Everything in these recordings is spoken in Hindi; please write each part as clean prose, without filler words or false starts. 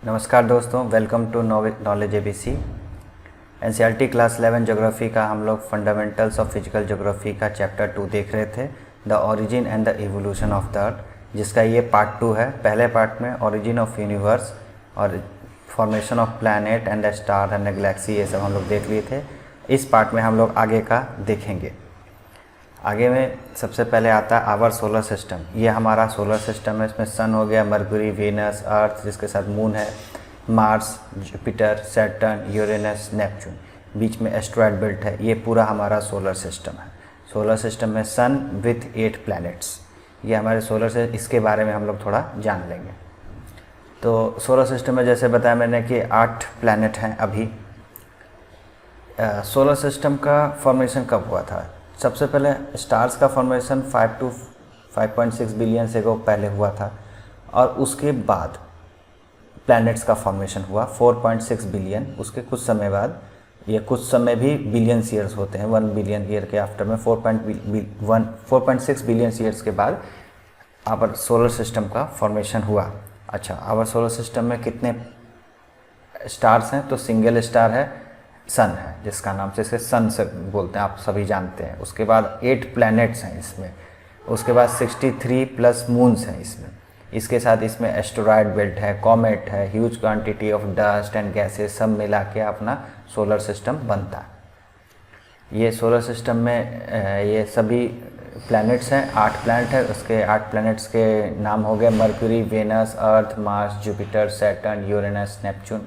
नमस्कार दोस्तों, welcome to knowledge ABC. NCERT class 11 geography का हम लोग फंडामेंटल्स ऑफ फिजिकल ज्योग्राफी का चैप्टर 2 देख रहे थे, the origin and the evolution of the earth, जिसका ये पार्ट 2 है। पहले पार्ट में ओरिजिन ऑफ यूनिवर्स और formation of planet and the star and the galaxy, ये सब हम लोग देख लिए थे। इस पार्ट में हम लोग आगे का देखेंगे। आगे में सबसे पहले आता है आवर सोलर सिस्टम। ये हमारा सोलर सिस्टम है। इसमें सन हो गया, मरकुरी, वेनस, अर्थ, जिसके साथ मून है, Mars, Jupiter, Saturn, Uranus, Neptune, बीच में एस्ट्रॉयड बेल्ट है। ये पूरा हमारा सोलर सिस्टम है। सोलर सिस्टम में सन विथ 8 प्लैनेट्स, ये हमारे सोलर से, इसके बारे में हम लोग थोड़ा जान लेंगे। तो सोलर सिस्टम में जैसे बताया मैंने कि 8 प्लैनेट हैं अभी। सोलर सिस्टम का फॉर्मेशन कब हुआ था? सबसे पहले स्टार्स का फॉर्मेशन 5 to 5.6 बिलियन से पहले हुआ था, और उसके बाद प्लैनेट्स का फॉर्मेशन हुआ 4.6 बिलियन। उसके कुछ समय बाद, ये कुछ समय भी बिलियंस ईयर्स होते हैं, 1 बिलियन ईयर के आफ्टर में 4.6 बिलियन ईयर्स के बाद आवर सोलर सिस्टम का फॉर्मेशन हुआ। अच्छा, आवर सोलर सिस्टम में कितने स्टार्स हैं? तो सिंगल स्टार है, सन है, जिसका नाम से इसे सन से बोलते हैं, आप सभी जानते हैं। उसके बाद 8 प्लैनेट्स हैं इसमें। उसके बाद 63 प्लस मून्स हैं इसमें। इसके साथ इसमें एस्टेरॉयड बेल्ट है, कॉमेट है, huge quantity of dust and gases, सब मिला के अपना सोलर सिस्टम बनता है। ये सोलर सिस्टम में ये सभी प्लैनेट्स हैं, 8 प्लैनेट है। उसके 8 प्लैनेट्स के नाम हो गए Mercury, Venus, Earth, Mars, Jupiter, Saturn, Uranus, Neptune.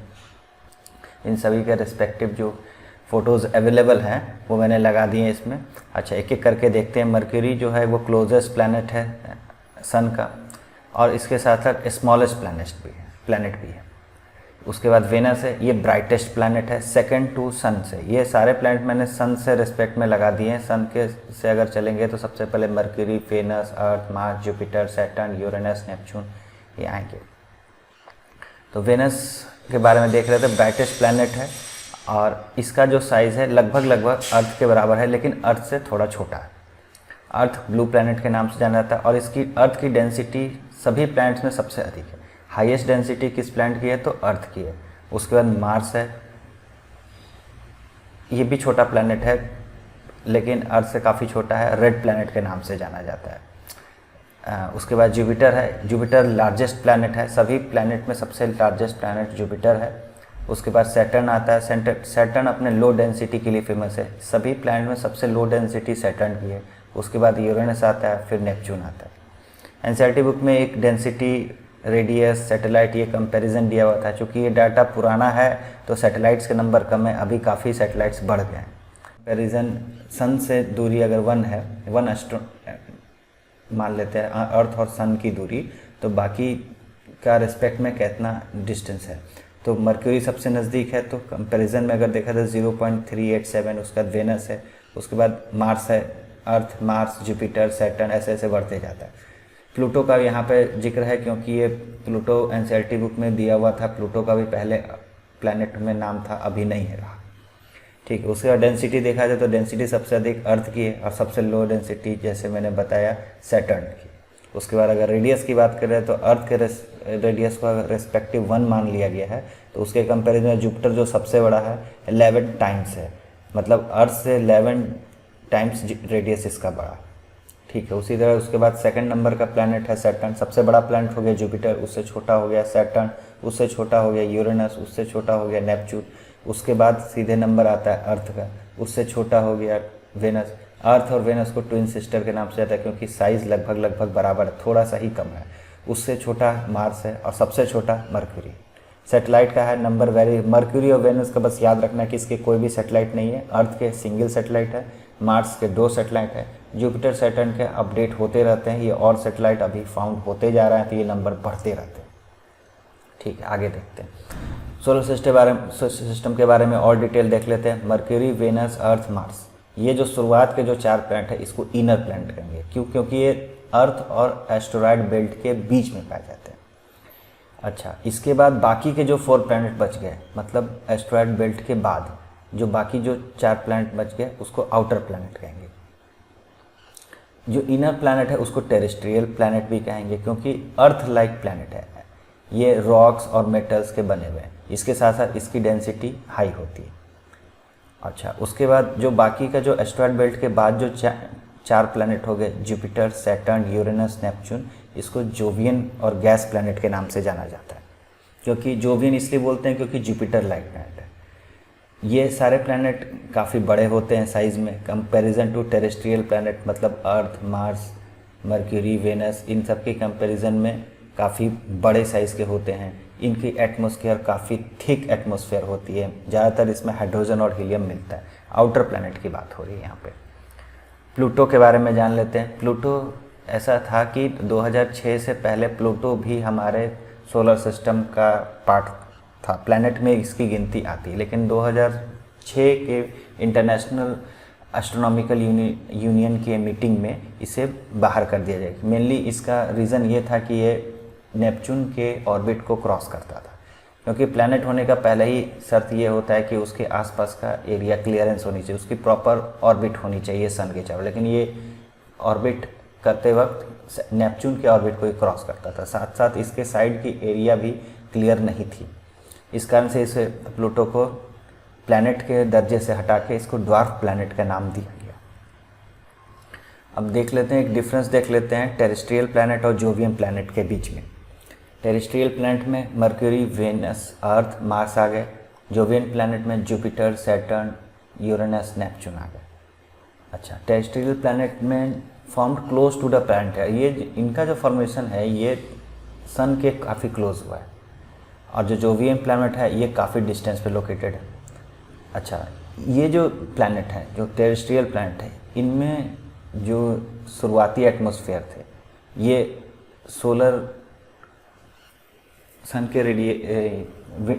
इन सभी के रिस्पेक्टिव जो फ़ोटोज़ अवेलेबल हैं वो मैंने लगा दिए हैं इसमें। अच्छा, एक एक करके देखते हैं। मरकरी जो है वो क्लोजेस्ट प्लैनेट है सन का, और इसके साथ साथ स्मॉलेस्ट प्लैनेट भी है। उसके बाद वेनस है, ये ब्राइटेस्ट प्लैनेट है, सेकंड टू सन से। ये सारे प्लैनेट मैंने सन से रिस्पेक्ट में लगा दिए हैं। सन के से अगर चलेंगे तो सबसे पहले Mercury, Venus, Earth, Mars, Jupiter, Saturn, Uranus, Neptune, ये आएंगे। तो वेनस के बारे में देख रहे थे, ब्राइटेस्ट प्लैनेट है, और इसका जो साइज़ है लगभग अर्थ के बराबर है, लेकिन अर्थ से थोड़ा छोटा है। अर्थ ब्लू प्लैनेट के नाम से जाना जाता है, और इसकी अर्थ की डेंसिटी सभी प्लैनेट्स में सबसे अधिक है। हाईएस्ट डेंसिटी किस प्लैनेट की है? तो अर्थ की है। उसके बाद मार्स है, ये भी छोटा प्लैनेट है, लेकिन अर्थ से काफ़ी छोटा है, रेड प्लैनेट के नाम से जाना जाता है। उसके बाद जुपिटर है, जुपिटर लार्जेस्ट प्लैनेट है। सभी प्लैनेट में सबसे लार्जेस्ट प्लैनेट जुपिटर है। उसके बाद सैटर्न आता है। सैटर्न अपने लो डेंसिटी के लिए फेमस है। सभी प्लैनेट में सबसे लो डेंसिटी सैटर्न की है। उसके बाद यूरेनस आता है, फिर नेपच्यून आता है। एनसीईआरटी बुक में एक डेंसिटी, रेडियस, सैटेलाइट, ये कंपैरिजन दिया हुआ था। चूँकि ये डाटा पुराना है तो सैटेलाइट्स के नंबर कम है, अभी काफ़ी सैटेलाइट्स बढ़ गए हैं। कंपैरिजन, सन से दूरी अगर 1 है, 1 एस्ट्रो मान लेते हैं अर्थ और सन की दूरी, तो बाकी का रिस्पेक्ट में कितना डिस्टेंस है। तो मरकरी सबसे नज़दीक है, तो कंपैरिजन में अगर देखा तो 0.387। उसके बाद वेनस है, उसके बाद मार्स है, अर्थ, मार्स, जुपिटर, सैटर्न, ऐसे ऐसे बढ़ते जाता है। प्लूटो का यहाँ पे जिक्र है, क्योंकि ये प्लूटो एनसीईआरटी बुक में दिया हुआ था। प्लूटो का भी पहले प्लैनेट में नाम था, अभी नहीं है रहा। ठीक है। उसके बाद डेंसिटी देखा जाए तो डेंसिटी सबसे अधिक अर्थ की है, और सबसे लो डेंसिटी जैसे मैंने बताया सैटर्न की। उसके बाद अगर रेडियस की बात करें तो अर्थ के रेडियस को रेस्पेक्टिव 1 मान लिया गया है, तो उसके कंपैरिजन में जुपिटर जो सबसे बड़ा है 11 टाइम्स है, मतलब अर्थ से 11 टाइम्स रेडियस इसका बड़ा। ठीक है। उसी तरह उसके बाद सेकंड नंबर का प्लैनेट है सैटर्न। सबसे बड़ा प्लैनेट हो गया जुपिटर, उससे छोटा हो गया सैटर्न, उससे छोटा हो गया यूरेनस, उससे छोटा हो गया नेपच्यून। उसके बाद सीधे नंबर आता है अर्थ का, उससे छोटा हो गया वेनस। अर्थ और वेनस को ट्विन सिस्टर के नाम से आता है, क्योंकि साइज़ लगभग बराबर है, थोड़ा सा ही कम है। उससे छोटा मार्स है, और सबसे छोटा मरकरी। सैटेलाइट का है नंबर वेरी, मरकरी और वेनस का बस याद रखना कि इसके कोई भी सैटेलाइट नहीं है। अर्थ के सिंगल सैटेलाइट है, मार्स के 2 सैटेलाइट है, जुपिटर, सैटर्न के अपडेट होते रहते हैं। ये और सैटेलाइट अभी फाउंड होते जा रहे हैं, तो ये नंबर बढ़ते रहते हैं। ठीक है, आगे देखते हैं। सोलर सिस्टम के बारे में और डिटेल देख लेते हैं। मरकरी, वेनस, अर्थ, मार्स, ये जो शुरुआत के जो 4 प्लैनेट है, इसको इनर प्लैनेट कहेंगे। क्यों? क्योंकि ये अर्थ और एस्टेरॉयड बेल्ट के बीच में पाए जाते हैं। अच्छा, इसके बाद बाकी के जो 4 प्लैनेट बच गए, मतलब एस्टेरॉयड बेल्ट के बाद जो बाकी जो 4 प्लैनेट बच गए, उसको आउटर प्लैनेट कहेंगे। जो इनर प्लैनेट है उसको टेरेस्ट्रियल प्लैनेट भी कहेंगे, क्योंकि अर्थ लाइक प्लैनेट है। ये रॉक्स और मेटल्स के बने हुए हैं। इसके साथ साथ इसकी डेंसिटी हाई होती है। अच्छा, उसके बाद जो बाकी का जो एस्ट्रॉयड बेल्ट के बाद जो चार प्लैनेट हो गए, जुपिटर, सैटर्न, यूरेनस, नेपच्यून, इसको जोवियन और गैस प्लैनेट के नाम से जाना जाता है। क्योंकि जोवियन इसलिए बोलते हैं क्योंकि जुपिटर लाइक प्लैनेट है। ये सारे प्लैनेट काफ़ी बड़े होते हैं साइज़ में, कंपैरिजन टू टेरेस्ट्रियल प्लैनेट, मतलब अर्थ, मार्स, मर्क्यूरी, वेनस, इन सब के कंपैरिजन में काफ़ी बड़े साइज़ के होते हैं। इनकी एटमॉस्फेयर काफ़ी थिक एटमॉस्फेयर होती है, ज़्यादातर इसमें हाइड्रोजन और हीलियम मिलता है। आउटर प्लैनेट की बात हो रही है यहाँ पे। प्लूटो के बारे में जान लेते हैं। प्लूटो ऐसा था कि 2006 से पहले प्लूटो भी हमारे सोलर सिस्टम का पार्ट था, प्लैनेट में इसकी गिनती आती है, लेकिन 2006 के इंटरनेशनल एस्ट्रोनॉमिकल यूनियन के मीटिंग में इसे बाहर कर दिया जाए। मेनली इसका रीज़न ये था कि ये नेपच्यून के ऑर्बिट को क्रॉस करता था, क्योंकि प्लैनेट होने का पहले ही शर्त ये होता है कि उसके आसपास का एरिया क्लियरेंस होनी चाहिए, उसकी प्रॉपर ऑर्बिट होनी चाहिए सन के चारों। लेकिन ये ऑर्बिट करते वक्त नेपच्यून के ऑर्बिट को ही क्रॉस करता था, साथ साथ इसके साइड की एरिया भी क्लियर नहीं थी। इस कारण से इसे प्लूटो को प्लैनेट के दर्जे से हटा के इसको ड्वार्फ प्लैनेट का नाम दिया गया। अब देख लेते हैं, एक डिफरेंस देख लेते हैं टेरेस्ट्रियल प्लैनेट और जोवियन प्लैनेट के बीच में। टेरेस्ट्रियल प्लैनेट में मर्क्यूरी, वेनस, अर्थ, मार्स आ गए। जोवियन प्लैनेट में जुपिटर, सैटर्न, यूरेनस, नेपच्यून आ गए। अच्छा, टेरेस्ट्रियल प्लैनेट में formed close to the planet है। ये इनका जो फॉर्मेशन है ये सन के काफ़ी क्लोज हुआ है, और जो जोवियन प्लैनेट है ये काफ़ी डिस्टेंस पे लोकेटेड है। अच्छा, ये जो प्लैनेट है, जो टेरेस्ट्रियल प्लैनेट है, इनमें जो शुरुआती एटमॉस्फेयर थे ये सोलर सन के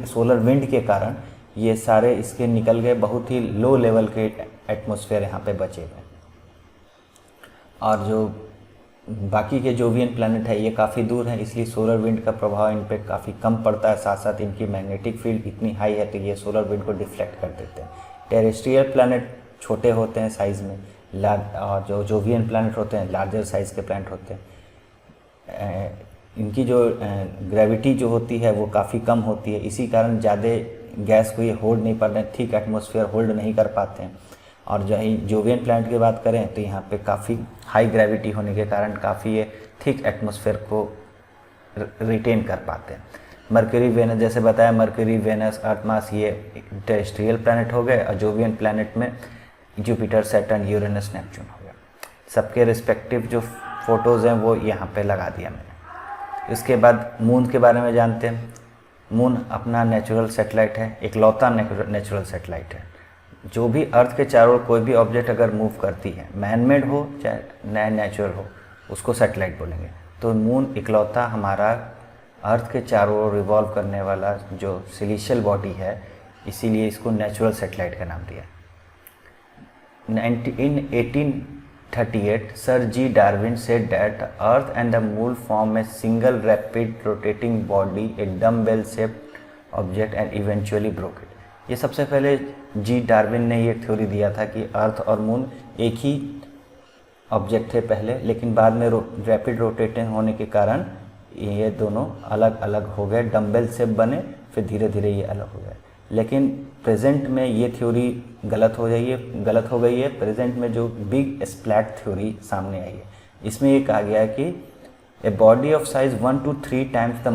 सोलर विंड के कारण ये सारे इसके निकल गए, बहुत ही लो लेवल के एटमॉस्फेयर यहाँ पे बचे हुए। और जो बाकी के जोवियन प्लैनेट है ये काफ़ी दूर हैं, इसलिए सोलर विंड का प्रभाव इन पे काफ़ी कम पड़ता है। साथ साथ इनकी मैग्नेटिक फील्ड इतनी हाई है तो ये सोलर विंड को डिफ्लेक्ट कर देते हैं। टेरेस्ट्रियल प्लैनेट छोटे होते हैं साइज़ में, और जो जोवियन प्लैनेट होते हैं लार्जर साइज़ के प्लैनेट होते हैं। इनकी जो ग्रेविटी जो होती है वो काफ़ी कम होती है, इसी कारण ज़्यादा गैस को ये होल्ड नहीं कर रहे, थिक एटमॉस्फेयर होल्ड नहीं कर पाते हैं। और जो जोवियन प्लैनेट की बात करें तो यहाँ पे काफ़ी हाई ग्रेविटी होने के कारण काफ़ी ये थिक एटमॉस्फेयर को रिटेन कर पाते हैं। मर्क्यूरी, वेनस, जैसे बताया मर्क्यूरी, वेनस, अर्थ, मार्स ये टेरेस्ट्रियल प्लैनेट हो गए, और जोवियन प्लैनेट में जुपिटर, सैटर्न, यूरेनस, नेपच्यून हो गया। सबके रिस्पेक्टिव जो फोटोज़ हैं वो यहाँ पे लगा दिया मैंने। इसके बाद मून के बारे में जानते हैं। मून अपना नेचुरल सैटेलाइट है, इकलौता नेचुरल सैटेलाइट है। जो भी अर्थ के चारों ओर कोई भी ऑब्जेक्ट अगर मूव करती है, मैनमेड हो चाहे नेचुरल हो, उसको सैटेलाइट बोलेंगे। तो मून इकलौता हमारा अर्थ के चारों ओर रिवॉल्व करने वाला जो सिलिशियल बॉडी है, इसीलिए इसको नेचुरल सैटेलाइट का नाम दिया। In 1838, Sir G. Darwin said that Earth and the Moon form a single rapid rotating body, a dumbbell-shaped object, and eventually broke it. ये सबसे पहले जी डार्विन ने ये थ्योरी दिया था कि अर्थ और मून एक ही ऑब्जेक्ट थे पहले, लेकिन बाद में रैपिड रोटेटिंग होने के कारण ये दोनों अलग अलग हो गए, डम्बेल शेप बने, फिर धीरे धीरे ये अलग हो गए। लेकिन प्रेजेंट में ये थ्योरी गलत हो गई है। प्रेजेंट में जो बिग स्प्लैट थ्योरी सामने आई है, इसमें ये कहा गया है कि a body of size 1 to 3 times the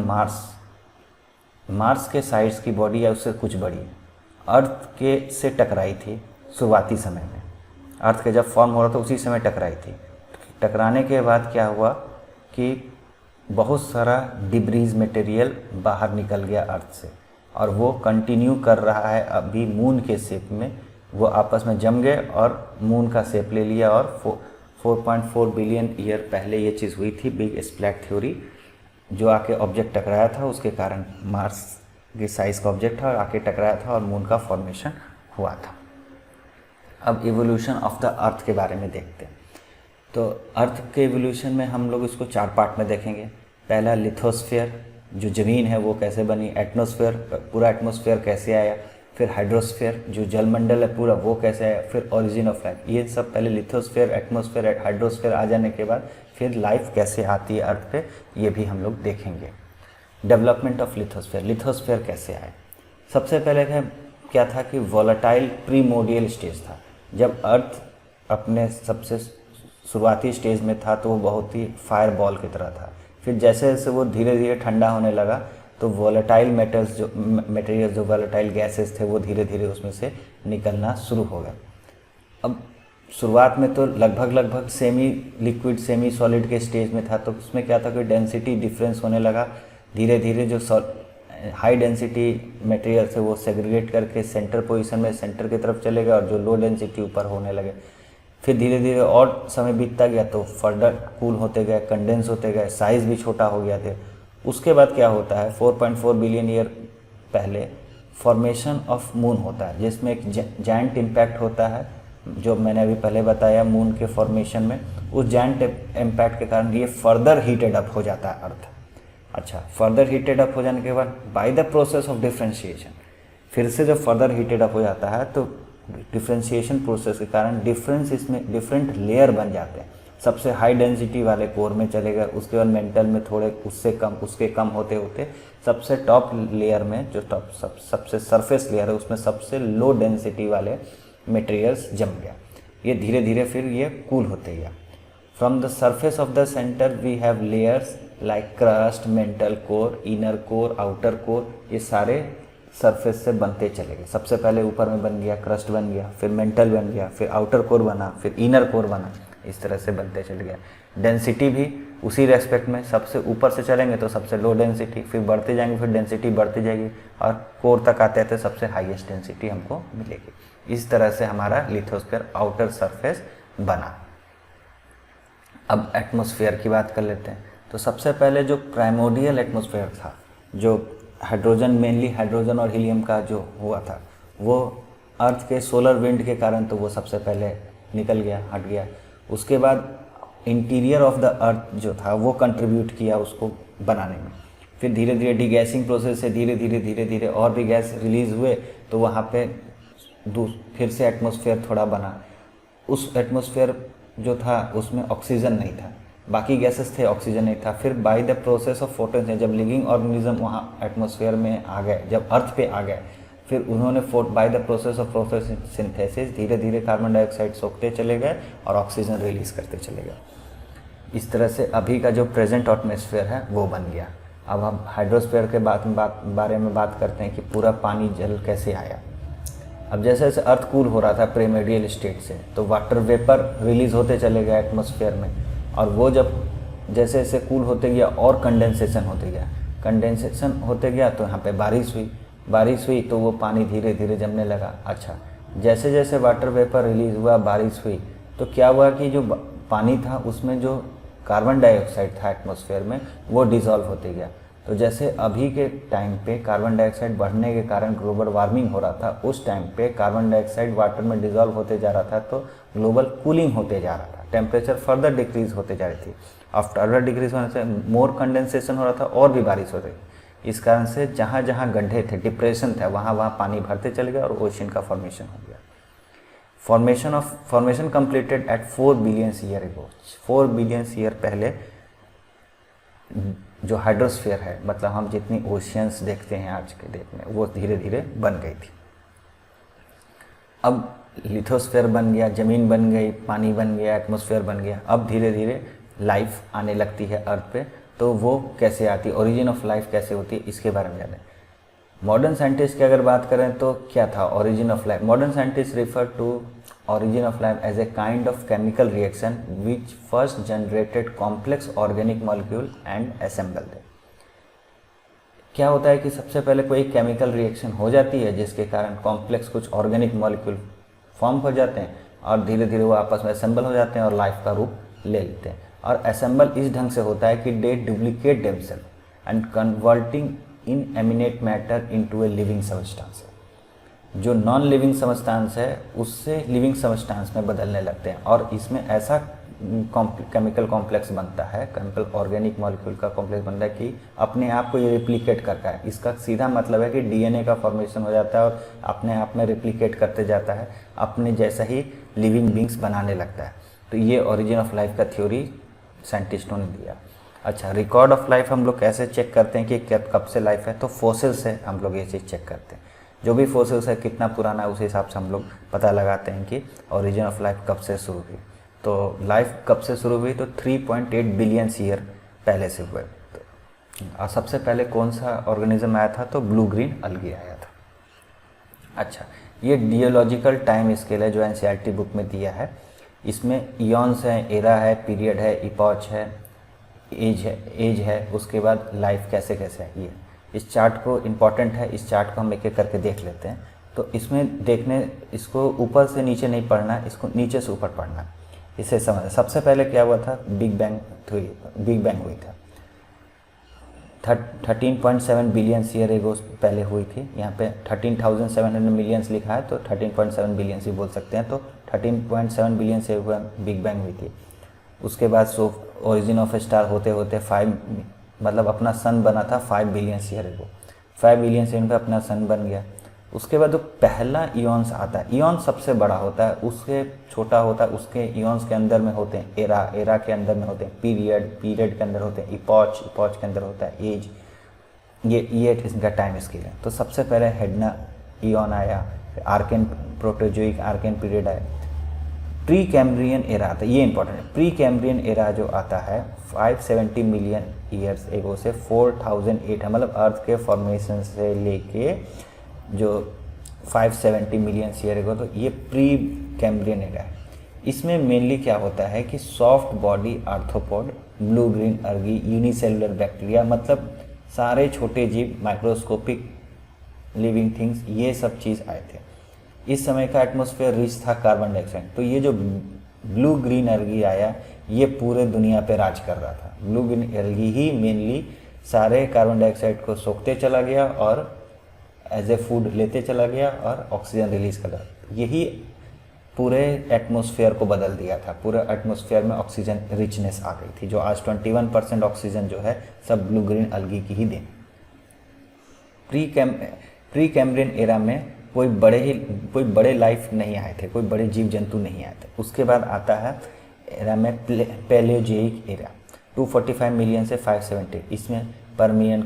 Mars के साइज की बॉडी है उससे कुछ बड़ी है, अर्थ के से टकराई थी शुरुआती समय में। अर्थ के जब फॉर्म हो रहा था उसी समय टकराई थी। टकराने के बाद क्या हुआ कि बहुत सारा डिब्रीज मटेरियल बाहर निकल गया अर्थ से, और वो कंटिन्यू कर रहा है अभी मून के शेप में। वो आपस में जम गए और मून का शेप ले लिया, और 4.4 बिलियन ईयर पहले ये चीज़ हुई थी, बिग स्प्लैट थ्योरी। जो आके ऑब्जेक्ट टकराया था उसके कारण मार्स के साइज़ का ऑब्जेक्ट था और आके टकराया था और मून का फॉर्मेशन हुआ था। अब इवोल्यूशन ऑफ द अर्थ के बारे में देखते हैं। तो अर्थ के इवोल्यूशन में हम लोग इसको 4 पार्ट में देखेंगे। पहला लिथोस्फीयर, जो ज़मीन है वो कैसे बनी, एटमॉस्फेयर, पूरा एटमॉस्फेयर कैसे आया, फिर हाइड्रोस्फीयर जो जलमंडल है पूरा वो कैसे आया, फिर ओरिजिन ऑफ लाइफ। ये सब पहले लिथोस्फीयर, एटमॉस्फेयर, हाइड्रोस्फीयर आ जाने के बाद फिर लाइफ कैसे आती है अर्थ पे, ये भी हम लोग देखेंगे। Development of lithosphere. लिथोस्फीयर कैसे आए? सबसे पहले क्या था कि वॉलेटाइल प्रीमोडियल स्टेज था। जब अर्थ अपने सबसे शुरुआती स्टेज में था तो वो बहुत ही फायर बॉल की तरह था। फिर जैसे जैसे वो धीरे धीरे ठंडा होने लगा तो वॉलेटाइल मटेरियल जो वॉलेटाइल गैसेस थे वो धीरे धीरे उसमें से निकलना शुरू हो गया। अब शुरुआत में तो लगभग सेमी लिक्विड सेमी सॉलिड के स्टेज में था, तो उसमें क्या था कि डेंसिटी डिफरेंस होने लगा। धीरे धीरे जो हाई डेंसिटी मटेरियल थे वो सेग्रीगेट करके सेंटर पोजीशन में सेंटर की तरफ चले गए और जो लो डेंसिटी ऊपर होने लगे। फिर धीरे धीरे और समय बीतता गया तो फर्दर कूल होते गए, कंडेंस होते गए, साइज़ भी छोटा हो गया थे। उसके बाद क्या होता है, 4.4 बिलियन ईयर पहले फॉर्मेशन ऑफ मून होता है, जिसमें एक जायंट इम्पैक्ट होता है, जो मैंने अभी पहले बताया मून के फॉर्मेशन में। उस जायंट इम्पैक्ट के कारण ये फर्दर हीटेड अप हो जाता है अर्थ। अच्छा, फर्दर हीटेड अप हो जाने के बाद by the process of differentiation, फिर से जब फर्दर हीटेड अप हो जाता है तो डिफ्रेंशिएशन प्रोसेस के कारण इसमें डिफरेंट लेयर बन जाते हैं। सबसे हाई डेंसिटी वाले कोर में चले गए, उसके बाद मेंटल में थोड़े उसके कम होते होते सबसे टॉप लेयर में जो सबसे सरफेस लेयर है उसमें सबसे लो डेंसिटी वाले मटेरियल्स जम गया। ये धीरे धीरे फिर ये कूल होते गया। From the surface of the centre we have layers like crust, mantle core, inner core, outer core. ये सारे सरफेस से बनते चले गए। सबसे पहले ऊपर में बन गया, क्रस्ट बन गया, फिर मेंटल बन गया, फिर आउटर कोर बना, फिर इनर कोर बना। इस तरह से बनते चले गया। डेंसिटी भी उसी रेस्पेक्ट में, सबसे ऊपर से चलेंगे तो सबसे लो डेंसिटी, फिर बढ़ते जाएंगे, फिर डेंसिटी बढ़ती जाएगी और कोर तक आते आते सबसे हाईएस्ट डेंसिटी हमको मिलेगी। इस तरह से हमारा लिथोस्फीयर आउटर सरफेस बना। अब एटमॉस्फेयर की बात कर लेते हैं। तो सबसे पहले जो प्राइमोर्डियल एटमॉस्फेयर था, जो हाइड्रोजन, मेनली हाइड्रोजन और हीलियम का जो हुआ था, वो अर्थ के सोलर विंड के कारण तो वो सबसे पहले निकल गया, हट गया। उसके बाद इंटीरियर ऑफ द अर्थ जो था वो कंट्रीब्यूट किया उसको बनाने में। फिर धीरे धीरे डीगैसिंग प्रोसेस से धीरे धीरे और भी गैस रिलीज़ हुए तो वहाँ पे फिर से एटमॉस्फेयर थोड़ा बना। उस एटमॉस्फेयर जो था उसमें ऑक्सीजन नहीं था, बाकी गैसेस थे, ऑक्सीजन नहीं था। फिर by the process of photosynthesis, जब लिविंग ऑर्गेनिज्म वहाँ एटमॉस्फेयर में आ गए, जब अर्थ पे आ गए, फिर उन्होंने by the process of photosynthesis धीरे धीरे कार्बन डाइऑक्साइड सोखते चले गए और ऑक्सीजन रिलीज करते चले गए। इस तरह से अभी का जो प्रेजेंट एटमॉस्फेयर है वो बन गया। अब हम हाइड्रोस्फीयर के बारे में बात करते हैं कि पूरा पानी जल कैसे आया। अब जैसे जैसे अर्थ कूल हो रहा था प्रीमोर्डियल स्टेट से, तो वाटर वेपर रिलीज होते चले गए एटमॉस्फेयर में, और वो जब जैसे जैसे कूल होते गया और कंडेंसेशन होते गया तो यहाँ पे बारिश हुई तो वो पानी धीरे धीरे जमने लगा। अच्छा, जैसे जैसे वाटर वेपर रिलीज हुआ, बारिश हुई, तो क्या हुआ कि जो पानी था उसमें जो कार्बन डाइऑक्साइड था एटमॉस्फेयर में वो डिज़ोल्व होते गया। तो जैसे अभी के टाइम पे कार्बन डाइऑक्साइड बढ़ने के कारण ग्लोबल वार्मिंग हो रहा था, उस टाइम पे कार्बन डाइऑक्साइड वाटर में डिज़ोल्व होते जा रहा था तो ग्लोबल कूलिंग होते जा रहा था, टेम्परेचर फर्दर डिक्रीज होते जा रही थी। फर्दर डिक्रीज होने से मोर कंडेंसेशन हो रहा था और भी बारिश हो रही। इस कारण से जहाँ जहाँ गड्ढे थे, डिप्रेशन था, वहाँ पानी भरते चले गया और ओशन का फॉर्मेशन हो गया। Formation completed at 4 billion year ago. 4 billion year पहले जो हाइड्रोस्फीयर है, मतलब हम जितनी ओशियंस देखते हैं आज के डेट में, वो धीरे धीरे बन गई थी। अब लिथोस्फीयर बन गया, ज़मीन बन गई, पानी बन गया, एटमॉस्फेयर बन गया। अब धीरे धीरे लाइफ आने लगती है अर्थ पे। तो वो कैसे आती है, ओरिजिन ऑफ लाइफ कैसे होती है, इसके बारे में जानें। मॉडर्न साइंटिस्ट की अगर बात करें तो क्या था origin of life? Modern scientist refer to origin of life as a kind of chemical reaction which first generated complex organic molecule and assembled them। क्या होता है कि सबसे पहले कोई केमिकल रिएक्शन हो जाती है जिसके कारण कॉम्प्लेक्स कुछ ऑर्गेनिक मॉलिक्यूल फॉर्म हो जाते हैं और धीरे धीरे वो आपस में असेंबल हो जाते हैं और लाइफ का रूप ले लेते हैं। और असेंबल इस ढंग से होता है कि they duplicate themselves and converting inanimate matter into a living substance. जो नॉन लिविंग सबस्टेंस है उससे लिविंग सबस्टेंस में बदलने लगते हैं और इसमें ऐसा केमिकल कॉम्प्लेक्स बनता है, केमिकल ऑर्गेनिक मॉलिक्यूल का कॉम्प्लेक्स बनता है कि अपने आप को ये रिप्लिकेट करता है। इसका सीधा मतलब है कि डीएनए का फॉर्मेशन हो जाता है और अपने आप में रिप्लिकेट करते जाता है, अपने जैसा ही लिविंग बींग्स बनाने लगता है। तो ये ओरिजिन ऑफ लाइफ का थ्योरी साइंटिस्टों ने दिया। अच्छा, रिकॉर्ड ऑफ लाइफ हम लोग कैसे चेक करते हैं कि कब से लाइफ है? तो फोसिल से हम लोग ये चीज़ चेक करते हैं। जो भी फोसिल्स है कितना पुराना है उस हिसाब से हम लोग पता लगाते हैं कि ओरिजिन ऑफ लाइफ कब से शुरू हुई। तो लाइफ कब से शुरू हुई? तो 3.8 बिलियन ईयर पहले से हुए। और सबसे पहले कौन सा ऑर्गेनिज्म आया था? तो ब्लू ग्रीन अलगी आया था। अच्छा, ये जियोलॉजिकल टाइम स्केल है जो एनसीईआरटी बुक में दिया है। इसमें इयॉन्स हैं, एरा है, पीरियड है, इपॉच है, एज है, उसके बाद लाइफ कैसे कैसे है। ये इस चार्ट को इम्पॉर्टेंट है, इस चार्ट को हम एक एक करके देख लेते हैं। तो इसमें इसको ऊपर से नीचे नहीं पढ़ना, इसको नीचे से ऊपर पढ़ना, इसे समझ। सबसे पहले क्या हुआ था? बिग बैंग हुई था 13.7 बिलियन ईयर एगो पहले हुई थी। यहाँ पे 13,700 मिलियंस लिखा है तो 13.7 बिलियन ही बोल सकते हैं। तो 13.7 बिलियन से बिग बैंग हुई थी। उसके बाद ओरिजिन ऑफ स्टार होते होते 5 मतलब अपना सन बना था 5 बिलियन ईयर एगो। 5 बिलियन ईयर में अपना सन बन गया। उसके बाद जो पहला इयॉन्स आता है, इयॉन सबसे बड़ा होता है, उसके छोटा होता है, उसके इयॉन्स के अंदर में होते हैं एरा के अंदर में होते हैं पीरियड के अंदर होते हैं इपॉच के अंदर होता है एज। ये इसका टाइम स्केल है। तो सबसे पहले हेडना इयॉन आया, आर्केन प्रोटोजोइक आर्केन पीरियड आया, प्री कैम्ब्रियन एरा आता है। ये इंपॉर्टेंट है। प्री कैम्ब्रियन एरा जो आता है 570 मिलियन ईयर्स एगो से 4008 मतलब अर्थ के फॉर्मेशन से लेके जो 570 मिलियन ईयर एगो, तो ये प्री कैम्ब्रियन एरा है। इसमें मेनली क्या होता है कि soft body arthropod, blue green algae, unicellular bacteria मतलब सारे छोटे जीव, माइक्रोस्कोपिक लिविंग थिंग्स, ये सब चीज़ आए थे। इस समय का एटमॉस्फेयर रिच था कार्बन डाइऑक्साइड। तो ये जो ब्लू ग्रीन अर्गी आया ये पूरे दुनिया पे राज कर रहा था। ब्लू ग्रीन अर्गी ही मेनली सारे कार्बन डाइऑक्साइड को सोखते चला गया और एज ए फूड लेते चला गया और ऑक्सीजन रिलीज कर रहा। यही पूरे एटमॉस्फेयर को बदल दिया था। पूरे एटमॉस्फेयर में ऑक्सीजन रिचनेस आ गई थी। जो आज 21% ऑक्सीजन जो है सब ब्लू ग्रीन अलगी की ही देन। प्री कैम्ब्रियन एरा में कोई बड़े लाइफ नहीं आए थे, कोई बड़े जीव जंतु नहीं आए थे। उसके बाद आता है एरा में पैलियोजेइक एरा 245 मिलियन से 570। इसमें पर्मियन,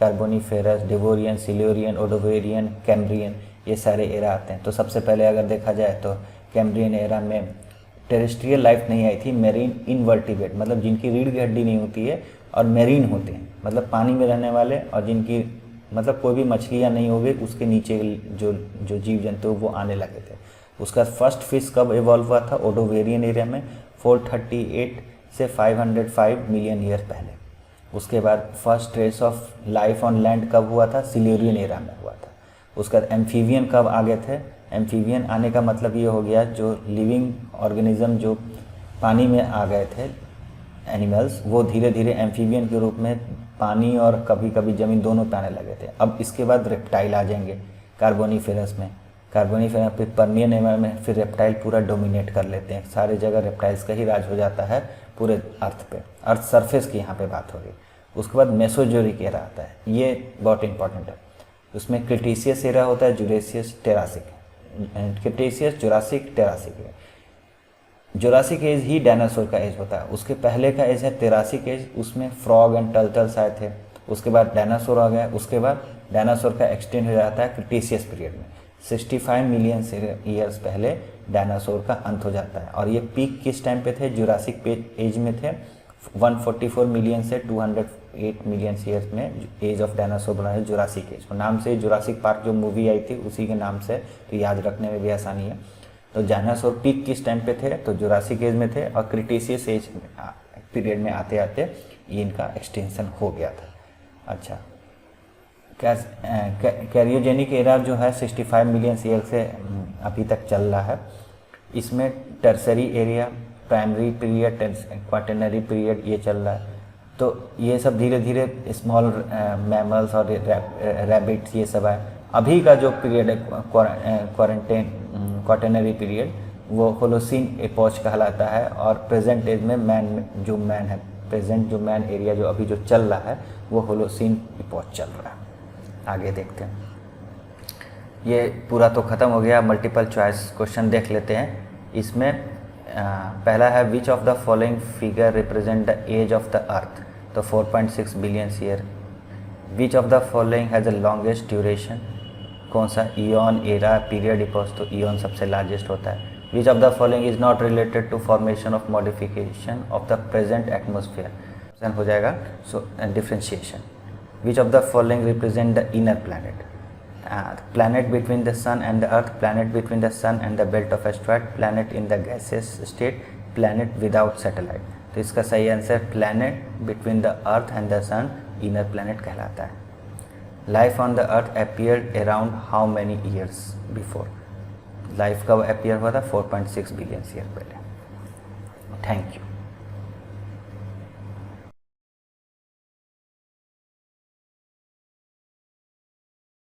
कार्बोनीफेरस, डेवोरियन, सिल्यूरियन, ओडोवेरियन, कैम्ब्रियन, ये सारे एरा आते हैं। तो सबसे पहले अगर देखा जाए तो कैम्ब्रियन एरा में टेरेस्ट्रियल लाइफ नहीं आई थी, मेरीन इनवर्टिब्रेट मतलब जिनकी रीढ़ की हड्डी नहीं होती है और मेरीन होते हैं मतलब पानी में रहने वाले, और जिनकी मतलब कोई भी मछलियाँ नहीं होगी उसके नीचे जो जीव जंतु वो आने लगे थे। उसका फर्स्ट फिश कब इवॉल्व हुआ था? ओडोवेरियन एरिया में 438 से 505 मिलियन ईयर पहले। उसके बाद first trace of life on land कब हुआ था? सिल्यूरियन एरा में हुआ था। उसके बाद एम्फीबियन कब आ गए थे? एम्फीबियन आने का मतलब ये हो गया जो लिविंग ऑर्गेनिज्म जो पानी में आ गए थे एनिमल्स, वो धीरे धीरे एम्फीबियन के रूप में पानी और कभी कभी ज़मीन दोनों पे आने लगे थे। अब इसके बाद रेप्टाइल आ जाएंगे कार्बोनीफेरस में, फिर पर्मियन एरा में फिर रेप्टाइल पूरा डोमिनेट कर लेते हैं। सारे जगह रेप्टाइल्स का ही राज हो जाता है पूरे अर्थ पे। अर्थ सरफेस की यहाँ पे बात हो रही। उसके बाद मेसोजोरिक एरा आता है, ये बहुत इंपॉर्टेंट है। उसमें क्रिटेशियस एरा होता है, जुरेसियस, टेरासिक। क्रिटेशियस, जुरासिक, टेरासिक है। जुरासिक एज ही डायनासोर का एज होता है। उसके पहले का एज है टेरासिक एज, उसमें फ्रॉग एंड टर्टल्स आए थे। उसके बाद डायनासोर आ गया। उसके बाद डायनासोर का एक्सटेंड हो जाता है क्रिटेशियस पीरियड में। 65 मिलियन ईयर्स पहले डायनासोर का अंत हो जाता है। और ये पीक किस टाइम पे थे? जुरासिक एज में थे। 144 मिलियन से 208 मिलियन ईयर्स में एज ऑफ डायनासोर बना है जुरासिक एज। नाम से जुरासिक पार्क जो मूवी आई थी उसी के नाम से, तो याद रखने में भी आसानी है। तो डायनासोर पीक किस टाइम पे थे? तो जुरासिक एज में थे। और क्रिटेशियस एज पीरियड में आते आते ये इनका एक्सटेंशन हो गया था। अच्छा, कैरियोजेनिक एरा जो है 65 मिलियन ईयर से अभी तक चल रहा है। इसमें tertiary area, primary period, quaternary period ये चल रहा है। तो ये सब धीरे धीरे स्मॉल मैमल्स और रैबिट्स ये सब आए। अभी का जो पीरियड है क्वाटरनरी पीरियड वो होलोसीन एपॉच कहलाता है। और प्रेजेंट एज में मैन है, प्रेजेंट जो मैन एरिया जो अभी जो चल रहा है वो होलोसीन एपॉच चल रहा है। आगे देखते हैं। ये पूरा तो ख़त्म हो गया। मल्टीपल चॉइस क्वेश्चन देख लेते हैं। इसमें पहला है which of the following figure represent the age of the earth, तो 4.6 billion year. Which of the following has the longest duration, कौन सा, ईयन एरा पीरियड इक्वल्स, तो ईयन सबसे लार्जेस्ट होता है। Which of the following is not related to formation of modification of the present atmosphere, option हो जाएगा so differentiation. Which of the following represent the inner planet, planet between the sun and the earth, planet between the sun and the belt of asteroid, planet in the gaseous state, planet without satellite। तो इसका सही answer planet between the earth and the sun, inner planet कहलाता है। Life on the earth appeared around how many years before, life कब appear हुआ था, 4.6 बिलियन ईयर पहले। Thank you.